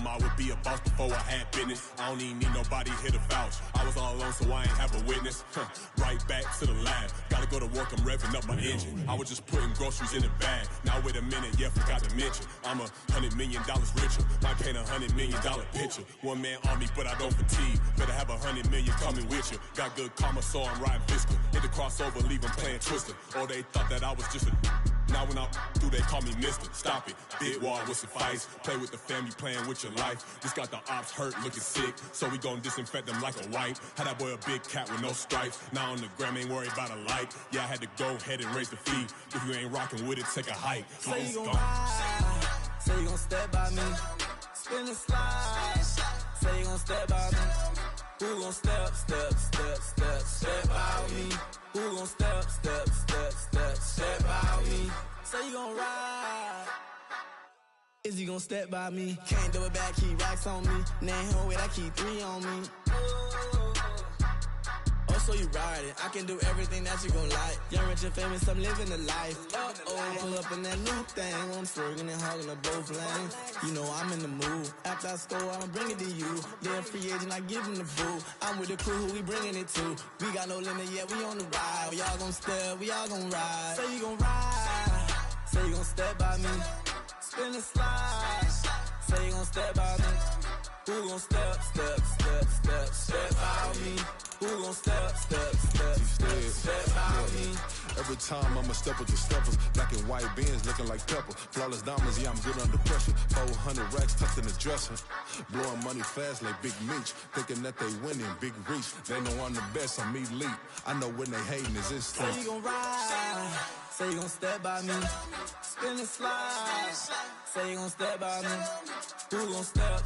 him I would be a boss before I had business. I don't even need nobody here to vouch. I was all alone, so I ain't have a witness. Right back to the lab. Gotta go to work, I'm revving up my engine. I was just putting groceries in the bag. Now wait a minute, yeah, forgot to mention. I'm $100 million richer. Might paint $100 million picture. One man army, but I don't fatigue. Better have 100 million coming with you. Got good karma, so I'm riding fiscal. Hit the crossover, leave them playing Twister. Or they thought that I was just a... Now when I do, they call me Mister. Stop it. Big wall with suffice. Play with the family, playing with your life. This got the ops hurt, looking sick. So we gon' disinfect them like a wipe. Had that boy a big cat with no stripes. Now on the gram, ain't worried about a light. Yeah, I had to go ahead and raise the fee. If you ain't rocking with it, take a hike. Say you gon' ride. Say you gon' step by me. Spin and slide. Say you gon' step by me. Who gon' step by me? Who gon' step by me? Say you gon' ride. Is he gon' step by me? Can't do it back, keep racks on me. Name home with I keep 3 on me. Oh, so you riding. I can do everything that you gon' like. Young, rich, and famous, I'm living the life. Uh-oh, pull up in that new thing. I'm swerving and hogging up both lanes. You know I'm in the mood. After I score, I'ma bring it to you. They're a free agent, I give them the boo. I'm with the crew, who we bringing it to. We got no limit, yeah, we on the ride. We all gon' step, we all gon' ride. Say you gon' ride. Say you gon' step by me. Spin and slide. Say you gon' step by me. Who gon' step by me? Who gon' step by me? Every time I'ma step with the steppers. Black and white beans looking like pepper. Flawless diamonds, yeah, I'm good under pressure. 400 racks tucked in the dresser. Blowing money fast like Big Meech. Thinking that they winning, big reach. They know I'm the best, I'm elite. I know when they hating is instinct. Say you gon' ride. Say you gon' step by me. Spin and slide. Say you gon' step by me. Who gon' step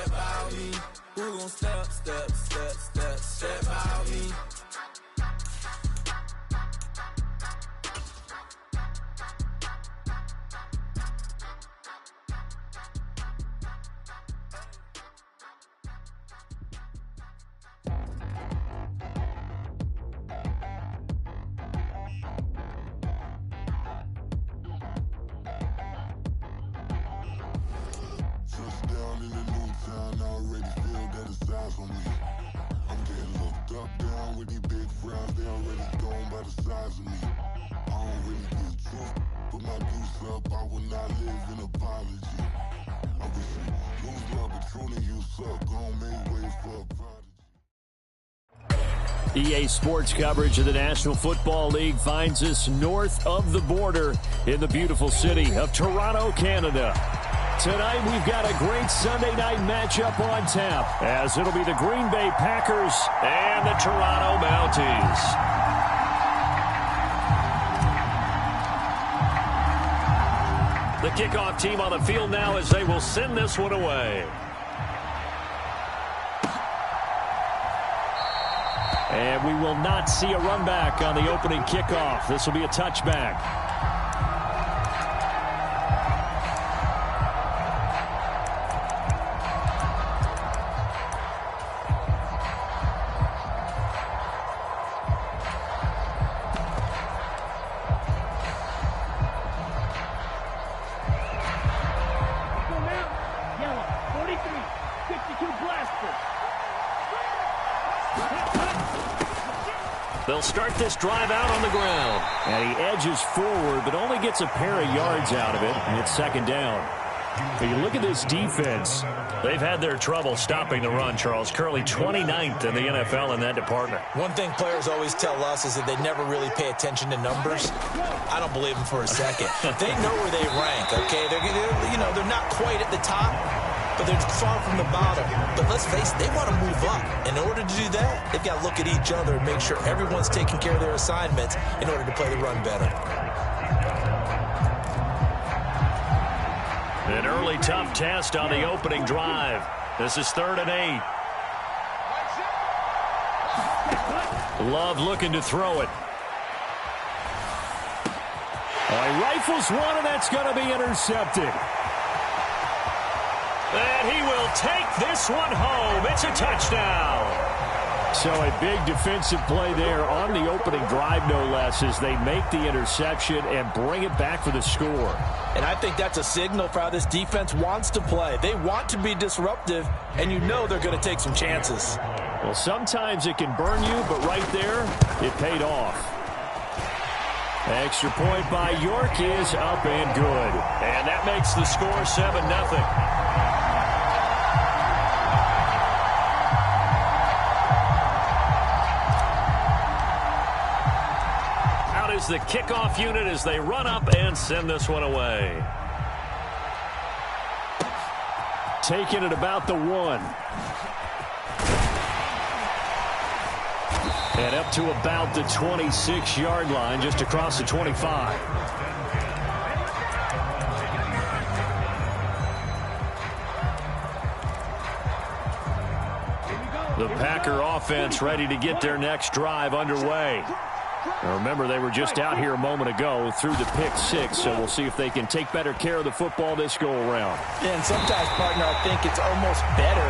by me? Who gon' step by me? EA Sports coverage of the National Football League finds us north of the border in the beautiful city of Toronto, Canada. Tonight we've got a great Sunday night matchup on tap, as it'll be the Green Bay Packers and the Toronto Mounties. The kickoff team on the field now as they will send this one away. And we will not see a run back on the opening kickoff. This will be a touchback. They'll start this drive out on the ground. And he edges forward, but only gets a pair of yards out of it, and it's second down. But you look at this defense. They've had their trouble stopping the run, Charles. Currently 29th in the NFL in that department. One thing players always tell us is that they never really pay attention to numbers. I don't believe them for a second. They know where they rank, okay? They're not quite at the top, but they're far from the bottom. But let's face it, they want to move up. In order to do that, they've got to look at each other and make sure everyone's taking care of their assignments in order to play the run better. An early tough test on the opening drive. This is 3rd and 8. Love looking to throw it. He rifles one, and that's going to be intercepted. And he will take this one home. It's a touchdown. So a big defensive play there on the opening drive, no less, as they make the interception and bring it back for the score. And I think that's a signal for how this defense wants to play. They want to be disruptive, and you know they're going to take some chances. Well, sometimes it can burn you, but right there, it paid off. Extra point by York is up and good. And that makes the score 7-0. The kickoff unit as they run up and send this one away. Taking it about the 1. And up to about the 26-yard line, just across the 25. The Packer offense ready to get their next drive underway. Now remember, they were just out here a moment ago through the pick 6, so we'll see if they can take better care of the football this go-around. Yeah, and sometimes, partner, I think it's almost better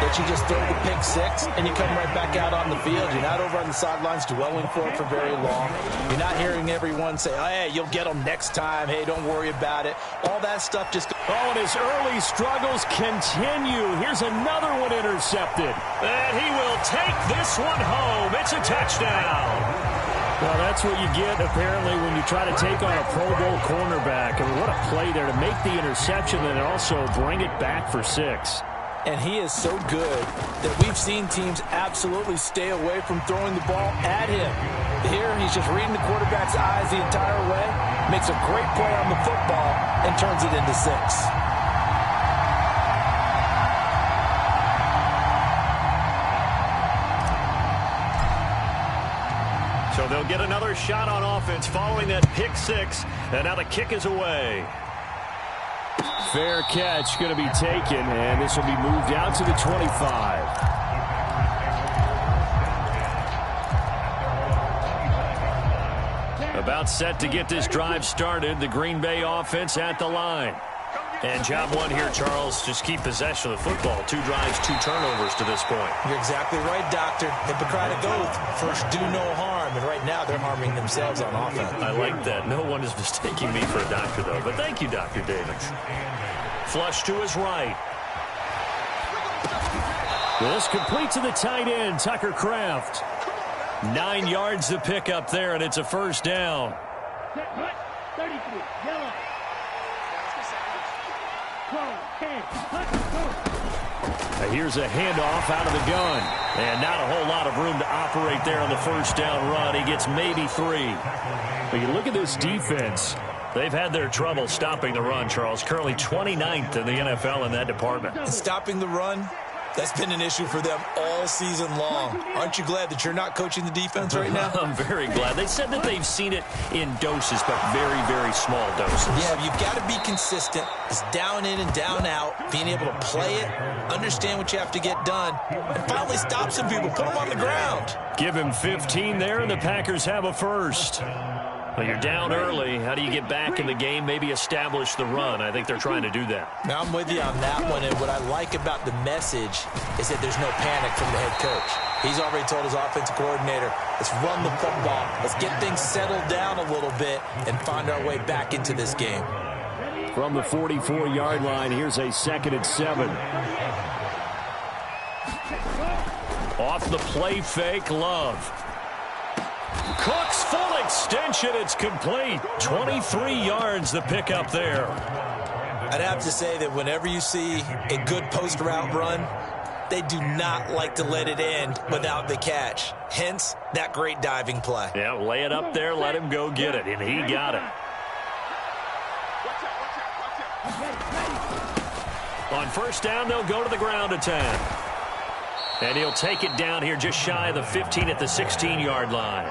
that you just throw the pick 6 and you come right back out on the field. You're not over on the sidelines dwelling for it for very long. You're not hearing everyone say, oh, hey, you'll get them next time. Hey, don't worry about it. All that stuff just... Oh, and his early struggles continue. Here's another one intercepted. And he will take this one home. It's a touchdown. Well, that's what you get, apparently, when you try to take on a Pro Bowl cornerback. I mean, what a play there to make the interception and also bring it back for 6. And he is so good that we've seen teams absolutely stay away from throwing the ball at him. Here, he's just reading the quarterback's eyes the entire way, makes a great play on the football, and turns it into 6. So they'll get another shot on offense following that pick 6, and now the kick is away. Fair catch going to be taken, and this will be moved out to the 25. About set to get this drive started, the Green Bay offense at the line. And job one here, Charles, just keep possession of the football. 2 drives, 2 turnovers to this point. You're exactly right, Doctor. Hippocratic oath. First, do no harm. And right now, they're harming themselves on offense. I like that. No one is mistaking me for a doctor, though. But thank you, Dr. Davis. Flush to his right. This complete to the tight end, Tucker Kraft. 9 yards to pick up there, and it's a first down. 33, yellow. Here's a handoff out of the gun. And not a whole lot of room to operate there on the first down run. He gets maybe 3. But you look at this defense. They've had their trouble stopping the run, Charles. Currently 29th in the NFL in that department. And stopping the run, that's been an issue for them all season long. Aren't you glad that you're not coaching the defense right now? I'm very glad. They said that they've seen it in doses, but very, very small doses. Yeah, you've got to be consistent. It's down in and down out, being able to play it, understand what you have to get done, and finally stop some people, put them on the ground. Give him 15 there, and the Packers have a first. Well, you're down early. How do you get back in the game, maybe establish the run? I think they're trying to do that. Now, I'm with you on that one, and what I like about the message is that there's no panic from the head coach. He's already told his offensive coordinator, let's run the football, let's get things settled down a little bit and find our way back into this game. From the 44-yard line, here's a 2nd and 7. Off the play fake, Love. Cooks full extension. It's complete. 23 yards the pickup there. I'd have to say that whenever you see a good post route run, they do not like to let it end without the catch. Hence, that great diving play. Yeah, lay it up there, let him go get it, and he got it. On first down, they'll go to the ground attack. And he'll take it down here just shy of the 15 at the 16-yard line.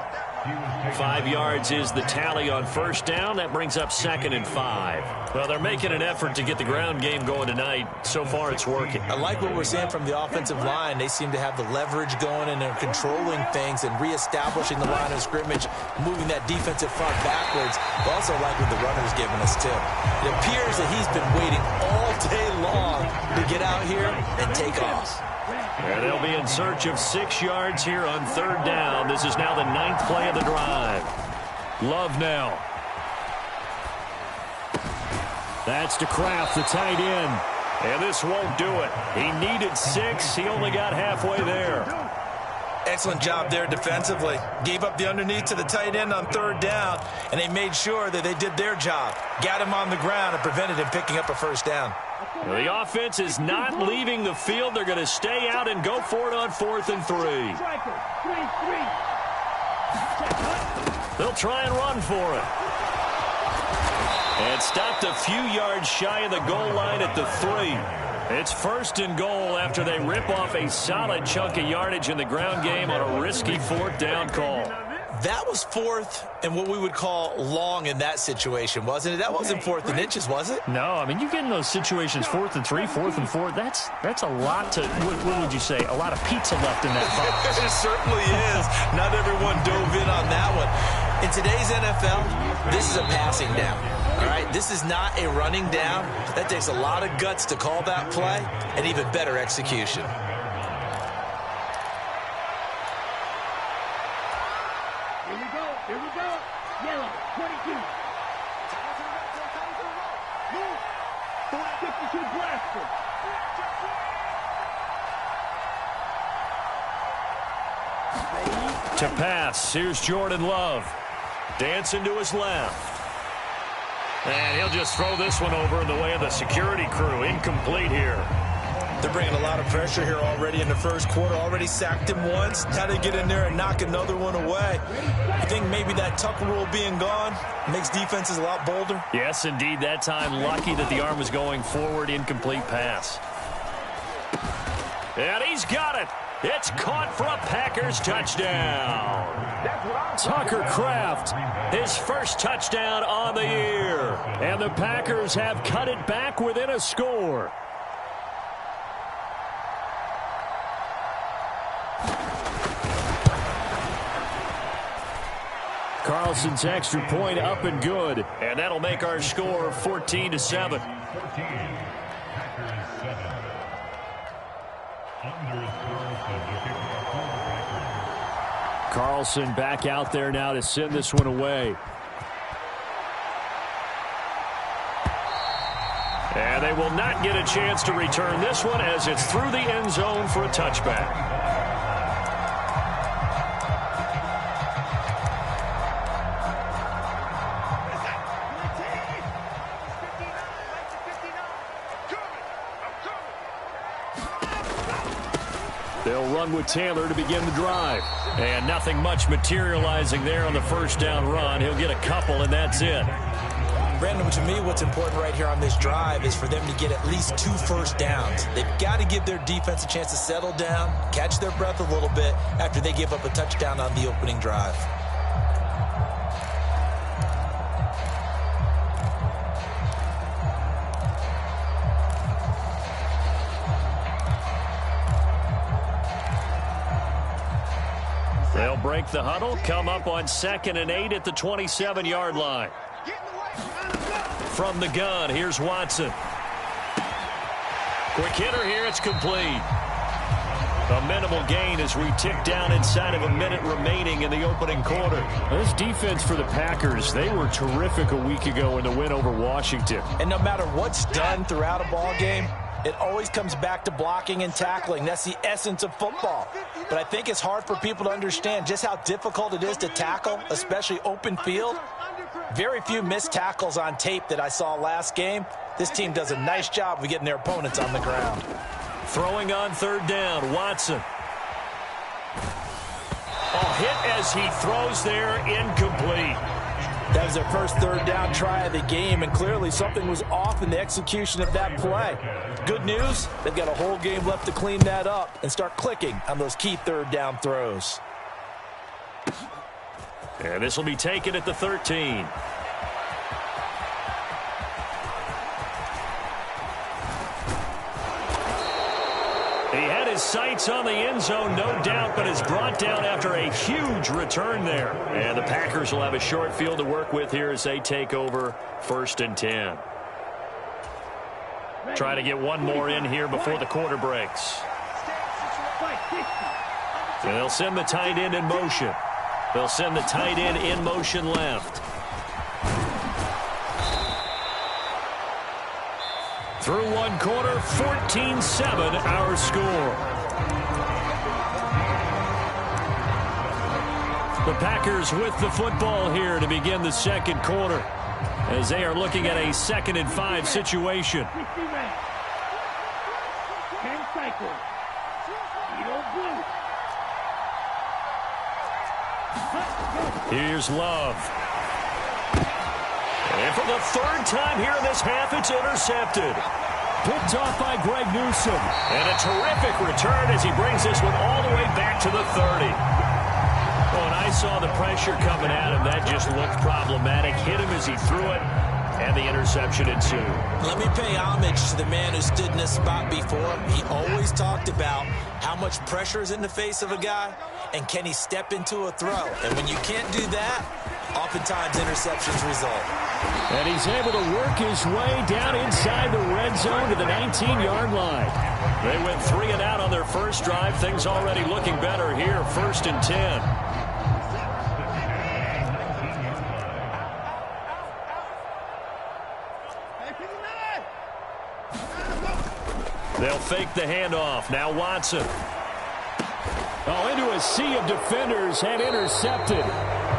5 yards is the tally on first down. That brings up 2nd and 5. Well, they're making an effort to get the ground game going tonight. So far, it's working. I like what we're seeing from the offensive line. They seem to have the leverage going, and they're controlling things and reestablishing the line of scrimmage, moving that defensive front backwards. I also like what the runner's giving us, too. It appears that he's been waiting all day long to get out here and take off. And they'll be in search of 6 yards here on 3rd down. This is now the 9th play of the drive. Love now. That's to Kraft, the tight end. And this won't do it. He needed 6. He only got halfway there. Excellent job there defensively. Gave up the underneath to the tight end on 3rd down, and they made sure that they did their job. Got him on the ground and prevented him picking up a 1st down. Well, the offense is not leaving the field. They're going to stay out and go for it on 4th and 3. They'll try and run for it. And stopped a few yards shy of the goal line at the 3. It's 1st and goal after they rip off a solid chunk of yardage in the ground game on a risky 4th down call. That was 4th and what we would call long in that situation, wasn't it? That wasn't 4th and inches, was it? No, I mean, you get in those situations 4th and 3, 4th and 4. That's a lot to, what would you say, a lot of pizza left in that box. It certainly is. Not everyone dove in on that one. In today's NFL, this is a passing down. All right, this is not a running down. That takes a lot of guts to call that play and even better execution. Here we go. Yellow, 22. 52 blaster. To pass, here's Jordan Love. Dancing to his left. And he'll just throw this one over in the way of the security crew. Incomplete here. They're bringing a lot of pressure here already in the 1st quarter. Already sacked him once. How to get in there and knock another one away. I think maybe that tuck rule being gone makes defenses a lot bolder. Yes, indeed. That time, lucky that the arm was going forward. Incomplete pass. And he's got it. It's caught for a Packers touchdown. Tucker Kraft, his 1st touchdown on the year. And the Packers have cut it back within a score. Carlson's extra point up and good. And that'll make our score 14-7. Carlson back out there now to send this one away. And they will not get a chance to return this one as it's through the end zone for a touchback. They'll run with Taylor to begin the drive. And nothing much materializing there on the 1st down run. He'll get a couple, and that's it. Brandon, to me, what's important right here on this drive is for them to get at least 2 first downs. They've got to give their defense a chance to settle down, catch their breath a little bit after they give up a touchdown on the opening drive. They'll break the huddle, come up on 2nd and 8 at the 27-yard line. From the gun, here's Watson. Quick hitter here, it's complete. A minimal gain as we tick down inside of a minute remaining in the opening quarter. This defense for the Packers, they were terrific a week ago in the win over Washington. And no matter what's done throughout a ball game, it always comes back to blocking and tackling. That's the essence of football. But I think it's hard for people to understand just how difficult it is to tackle, especially open field. Very few missed tackles on tape that I saw last game. This team does a nice job of getting their opponents on the ground. Throwing on 3rd down, Watson. A hit as he throws there, incomplete. That was their first 3rd down try of the game, and clearly something was off in the execution of that play. Good news, they've got a whole game left to clean that up and start clicking on those key 3rd down throws. And this will be taken at the 13. He had his sights on the end zone, no doubt, but is brought down after a huge return there. And the Packers will have a short field to work with here as they take over 1st and 10. Try to get one more in here before the quarter breaks. And they'll send the tight end in motion. They'll send the tight end in motion left. Through one quarter, 14-7 our score. The Packers with the football here to begin the second quarter as they are looking at a 2nd and 5 situation. 10 cycles. Here's Love. And for the 3rd time here in this half, it's intercepted. Picked off by Greg Newsome. And a terrific return as he brings this one all the way back to the 30. When I saw the pressure coming at him, that just looked problematic. Hit him as he threw it, and the interception ensued. Let me pay homage to the man who stood in this spot before. He always talked about how much pressure is in the face of a guy, and can he step into a throw. And when you can't do that, oftentimes interceptions result. And he's able to work his way down inside the red zone to the 19-yard line. They went 3 and out on their first drive. Things already looking better here, 1st and 10. They'll fake the handoff. Now Watson. Oh, into a sea of defenders and intercepted.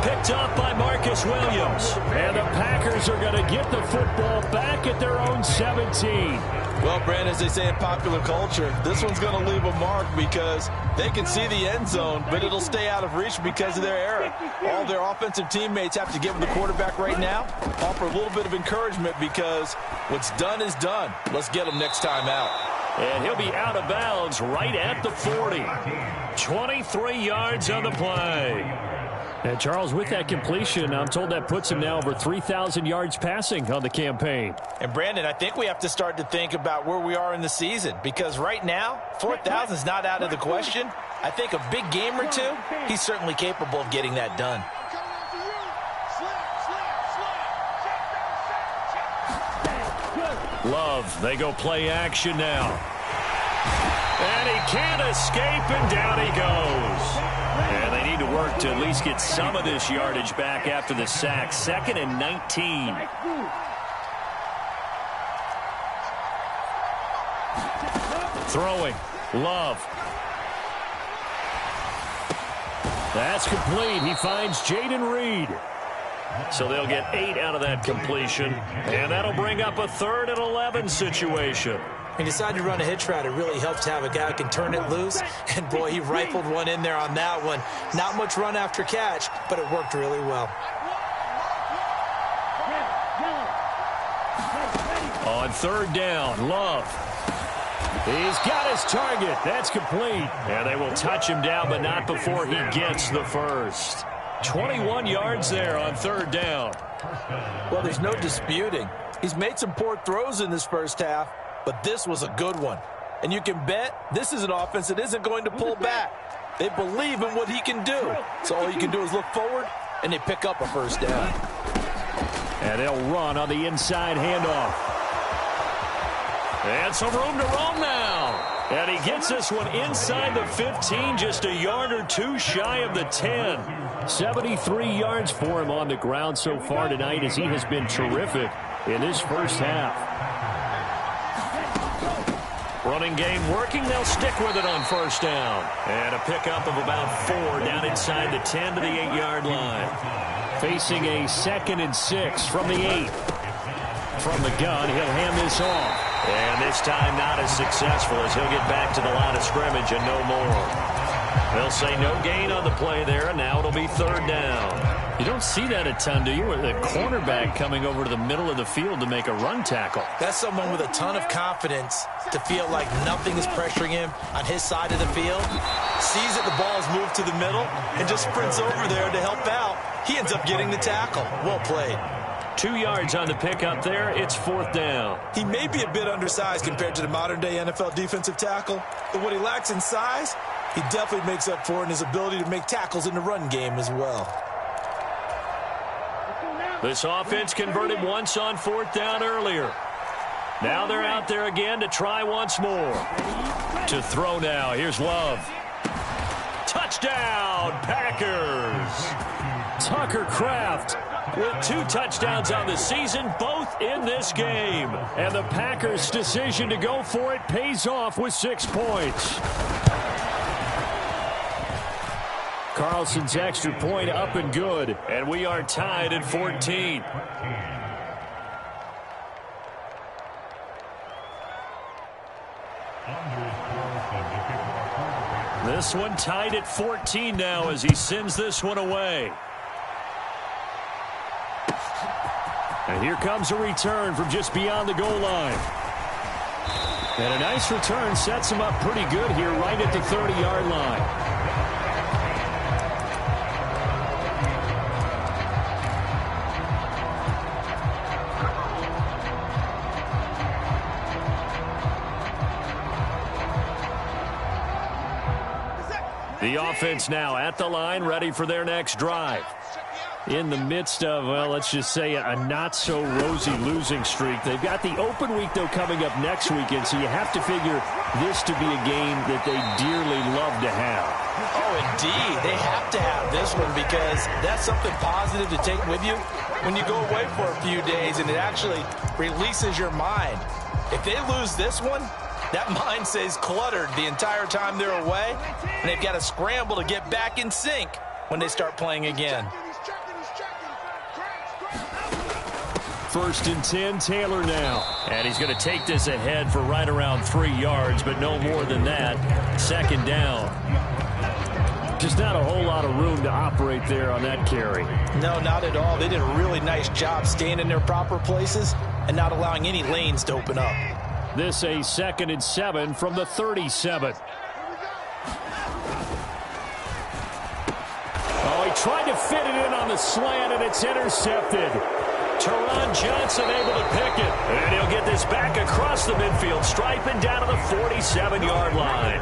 Picked up by Marcus Williams. And the Packers are going to get the football back at their own 17. Well, Brand, as they say in popular culture, this one's going to leave a mark because they can see the end zone, but it'll stay out of reach because of their error. All their offensive teammates have to give the quarterback right now, offer a little bit of encouragement because what's done is done. Let's get them next time out. And he'll be out of bounds right at the 40. 23 yards on the play. And Charles, with that completion, I'm told that puts him now over 3,000 yards passing on the campaign. And Brandon, I think we have to start to think about where we are in the season because right now, 4,000 is not out of the question. I think a big game or two, he's certainly capable of getting that done. Love, they go play action now. And he can't escape, and down he goes. And they need to work to at least get some of this yardage back after the sack. 2nd and 19. Throwing. Love. That's complete. He finds Jaden Reed. So they'll get 8 out of that completion. And that'll bring up a 3rd and 11 situation. He decided to run a hitch route. It really helps to have a guy who can turn it loose. And, boy, he rifled one in there on that one. Not much run after catch, but it worked really well. On 3rd down, Love. He's got his target. That's complete. And they will touch him down, but not before he gets the first. 21 yards there on 3rd down. Well, there's no disputing. He's made some poor throws in this first half, but this was a good one. And you can bet this is an offense that isn't going to pull back. They believe in what he can do. So all you can do is look forward, and they pick up a first down. And they'll run on the inside handoff. And some room to roam now. And he gets this one inside the 15, just a yard or two shy of the 10. 73 yards for him on the ground so far tonight as he has been terrific in this first half. Running game working. They'll stick with it on 1st down. And a pickup of about 4 down inside the 10 to the 8-yard line. Facing a 2nd and 6 from the 8. From the gun, he'll hand this off. And this time not as successful as he'll get back to the line of scrimmage and no more. They'll say no gain on the play there, and now it'll be 3rd down. You don't see that a ton, do you? With a cornerback coming over to the middle of the field to make a run tackle. That's someone with a ton of confidence to feel like nothing is pressuring him on his side of the field. Sees that the ball is moved to the middle and just sprints over there to help out. He ends up getting the tackle. Well played. 2 yards on the pickup there. It's 4th down. He may be a bit undersized compared to the modern-day NFL defensive tackle, but what he lacks in size, he definitely makes up for in his ability to make tackles in the run game as well. This offense converted once on 4th down earlier. Now they're out there again to try once more. To throw now. Here's Love. Touchdown, Packers. Tucker Kraft with 2 touchdowns on the season, both in this game. And the Packers' decision to go for it pays off with 6 points. Carlson's extra point up and good, and we are tied at 14. This one tied at 14 now as he sends this one away. And here comes a return from just beyond the goal line. And a nice return sets him up pretty good here right at the 30-yard line. The offense now at the line, ready for their next drive. In the midst of, well, let's just say a not-so-rosy losing streak. They've got the open week, though, coming up next weekend, so you have to figure this to be a game that they dearly love to have. Oh, indeed. They have to have this one because that's something positive to take with you when you go away for a few days, and it actually releases your mind. If they lose this one, that mind stays cluttered the entire time they're away, and they've got to scramble to get back in sync when they start playing again. 1st and 10, Taylor now. And he's going to take this ahead for right around 3 yards, but no more than that. 2nd down. Just not a whole lot of room to operate there on that carry. No, not at all. They did a really nice job staying in their proper places and not allowing any lanes to open up. This a 2nd and 7 from the 37. Oh, he tried to fit it in on the slant, and it's intercepted. Teron Johnson able to pick it. And he'll get this back across the midfield stripe and down to the 47-yard line.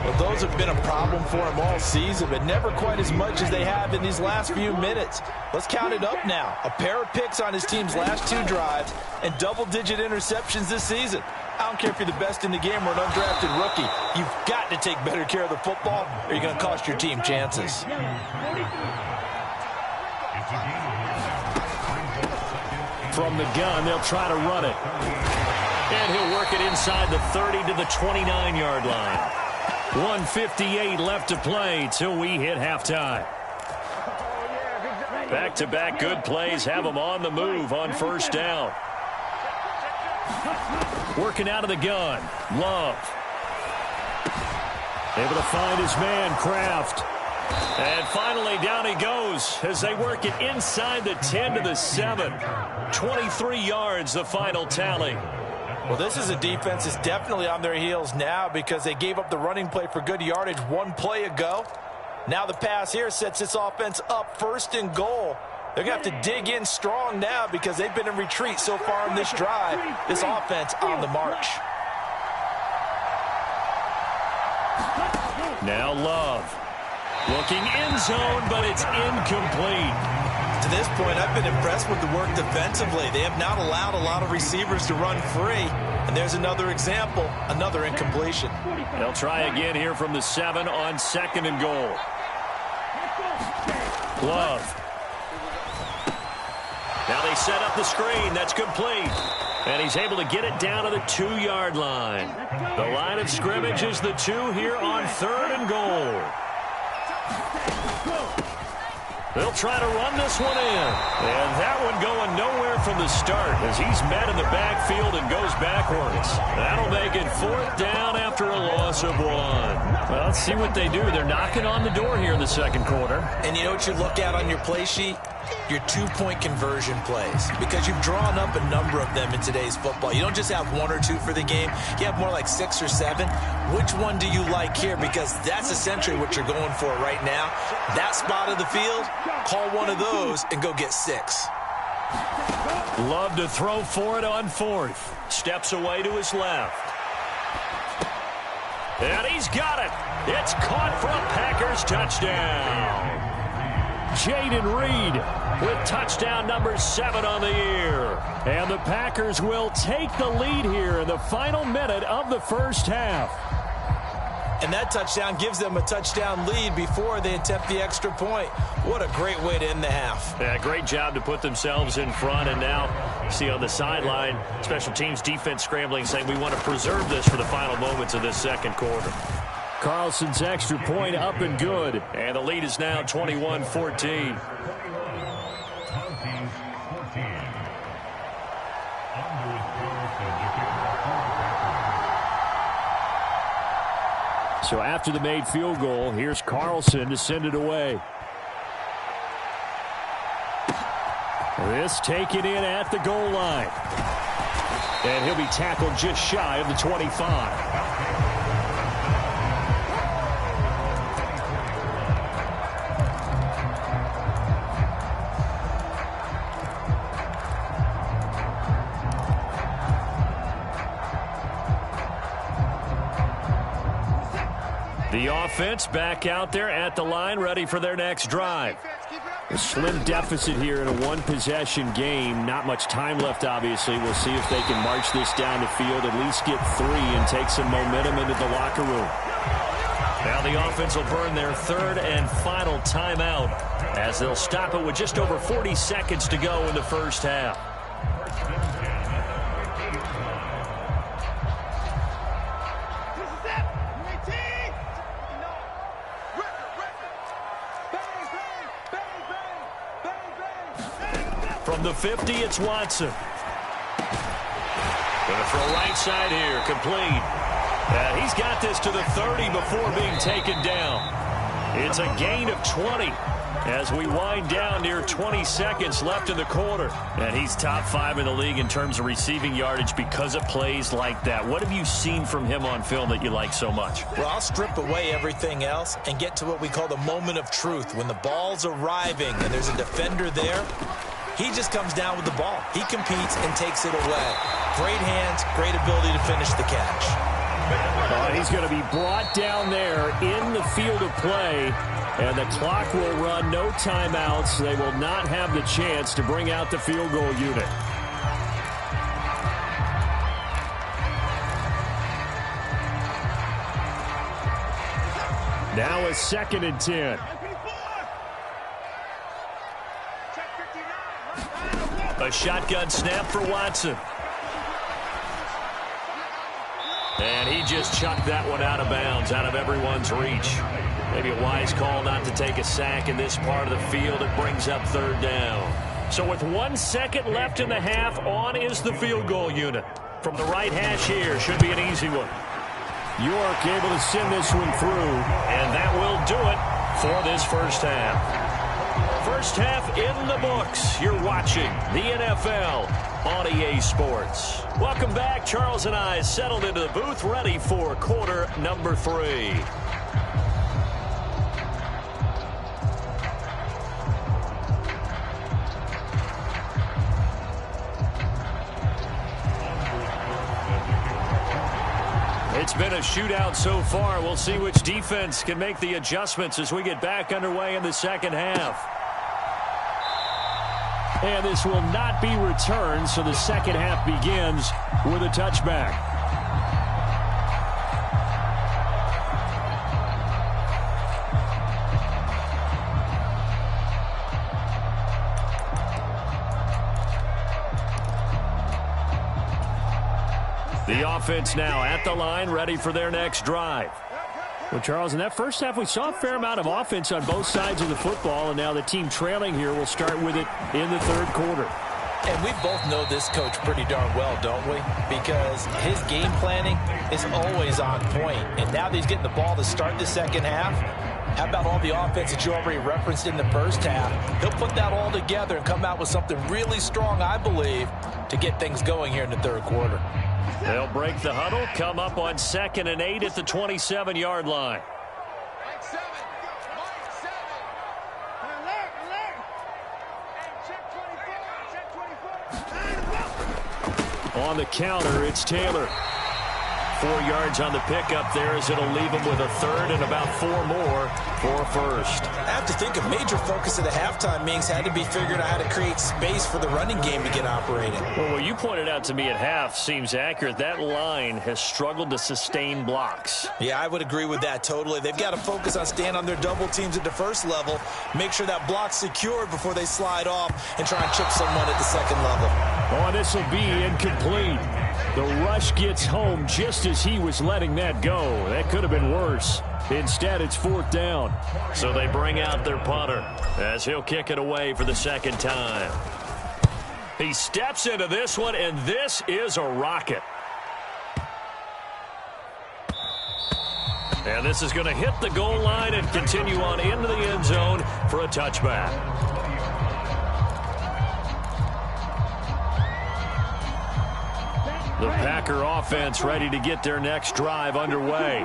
Well, those have been a problem for him all season, but never quite as much as they have in these last few minutes. Let's count it up now. A pair of picks on his team's last 2 drives and double-digit interceptions this season. I don't care if you're the best in the game or an undrafted rookie. You've got to take better care of the football or you're going to cost your team chances. From the gun, they'll try to run it. And he'll work it inside the 30 to the 29-yard line. 1:58 left to play till we hit halftime. Back-to-back good plays have them on the move on 1st down. Working out of the gun, Love. Able to find his man, Kraft. And finally, down he goes as they work it inside the 10 to the 7. 23 yards, the final tally. Well, this is a defense that's definitely on their heels now because they gave up the running play for good yardage 1 play ago. Now the pass here sets this offense up 1st and goal. They're going to have to dig in strong now because they've been in retreat so far in this drive. This offense on the march. Now Love. Looking end zone, but it's incomplete. To this point, I've been impressed with the work defensively. They have not allowed a lot of receivers to run free. And there's another example, another incompletion. They'll try again here from the 7 on 2nd and goal. Love. Now they set up the screen. That's complete. And he's able to get it down to the 2-yard line. The line of scrimmage is the 2 here on 3rd and goal. They'll try to run this one in. And that one going nowhere from the start as he's met in the backfield and goes backwards. That'll make it 4th down after a loss of 1. Well, let's see what they do. They're knocking on the door here in the 2nd quarter. And you know what you look at on your play sheet? Your 2-point conversion plays, because you've drawn up a number of them in today's football. You don't just have 1 or 2 for the game. You have more like 6 or 7. Which one do you like here? Because that's essentially what you're going for right now. That spot of the field, call one of those and go get 6. Love to throw for it on 4th. Steps away to his left. And he's got it. It's caught for a Packers touchdown. Jaden Reed with touchdown number 7 on the year. And the Packers will take the lead here in the final minute of the 1st half. And that touchdown gives them a touchdown lead before they attempt the extra point. What a great way to end the half. Yeah, great job to put themselves in front. And now, see on the sideline, special teams defense scrambling, saying we want to preserve this for the final moments of this second quarter. Carlson's extra point up and good. And the lead is now 21-14. So after the made field goal, here's Carlson to send it away. This taken in at the goal line. And he'll be tackled just shy of the 25. The offense back out there at the line, ready for their next drive. A slim deficit here in a one-possession game. Not much time left, obviously. We'll see if they can march this down the field, at least get 3 and take some momentum into the locker room. Now the offense will burn their third and final timeout as they'll stop it with just over 40 seconds to go in the first half. From the 50, it's Watson. Going to throw right side here, complete. And he's got this to the 30 before being taken down. It's a gain of 20 as we wind down near 20 seconds left in the quarter. And he's top 5 in the league in terms of receiving yardage because of plays like that. What have you seen from him on film that you like so much? Well, I'll strip away everything else and get to what we call the moment of truth. When the ball's arriving and there's a defender there, he just comes down with the ball. He competes and takes it away. Great hands, great ability to finish the catch. He's going to be brought down there in the field of play, and the clock will run, no timeouts. They will not have the chance to bring out the field goal unit. Now a 2nd and 10. A shotgun snap for Watson. And he just chucked that one out of bounds, out of everyone's reach. Maybe a wise call not to take a sack in this part of the field. It brings up 3rd down. So with 1 second left in the half, on is the field goal unit. From the right hash here, should be an easy one. York able to send this one through, and that will do it for this first half. First half in the books. You're watching the NFL on EA Sports. Welcome back. Charles and I settled into the booth, ready for quarter number 3. It's been a shootout so far. We'll see which defense can make the adjustments as we get back underway in the second half. And this will not be returned, so the second half begins with a touchback. The offense now at the line, ready for their next drive. Well, Charles, in that first half, we saw a fair amount of offense on both sides of the football, and now the team trailing here will start with it in the third quarter. And we both know this coach pretty darn well, don't we? Because his game planning is always on point. And now that he's getting the ball to start the second half, how about all the offense that you already referenced in the first half? He'll put that all together and come out with something really strong, I believe, to get things going here in the third quarter. They'll break the huddle, come up on 2nd and 8 at the 27-yard line. On the counter, it's Taylor. 4 yards on the pickup there, as it'll leave him with a third and about 4 more for a first. I have to think a major focus of the halftime meetings had to be figuring out how to create space for the running game to get operating. Well, what you pointed out to me at half seems accurate. That line has struggled to sustain blocks. Yeah, I would agree with that totally. They've got to focus on staying on their double teams at the first level, make sure that block's secured before they slide off and try and chip someone at the second level. Oh, this will be incomplete. The rush gets home just as he was letting that go. That could have been worse. Instead, it's 4th down. So they bring out their punter as he'll kick it away for the second time. He steps into this one, and this is a rocket. And this is going to hit the goal line and continue on into the end zone for a touchback. The Packer offense ready to get their next drive underway.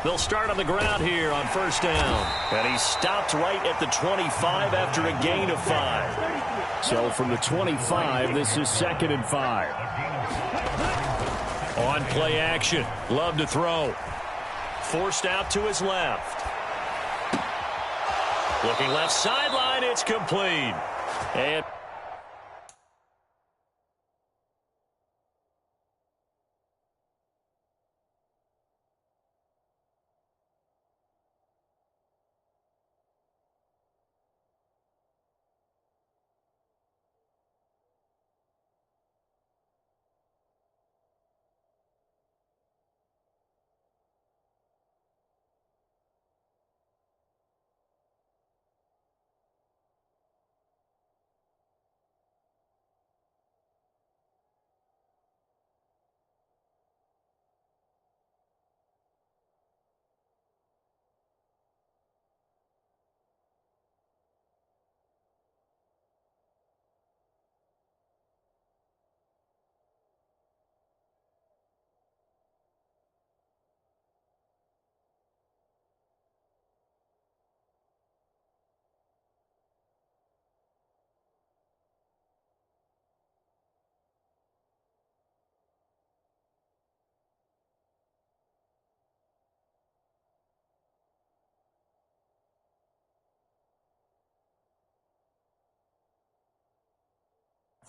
They'll start on the ground here on 1st down. And he stopped right at the 25 after a gain of 5. So from the 25, this is 2nd and 5. On play action. Love to throw. Forced out to his left. Looking left sideline. It's complete. And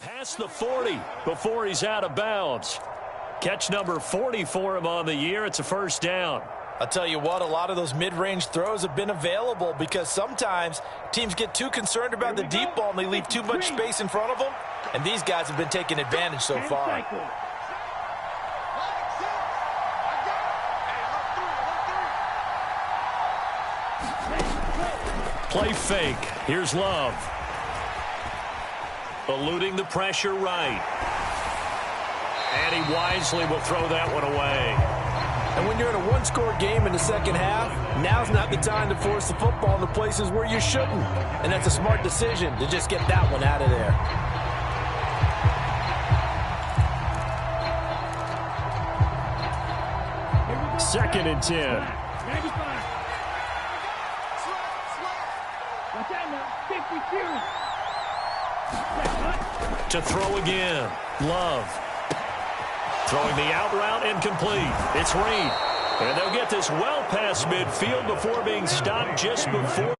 past the 40 before he's out of bounds. Catch number 40 for him on the year. It's a 1st down. I'll tell you what, a lot of those mid-range throws have been available because sometimes teams get too concerned about the deep ball and they leave too much space in front of them. And these guys have been taking advantage so far. Play fake. Here's Love. Eluding the pressure right. And he wisely will throw that one away. And when you're in a one-score game in the second half, now's not the time to force the football in the places where you shouldn't. And that's a smart decision to just get that one out of there. Second and 10. 95. Watch out now. 52. To throw again. Love. Throwing the out route incomplete. It's Reed. And they'll get this well past midfield before being stopped just before.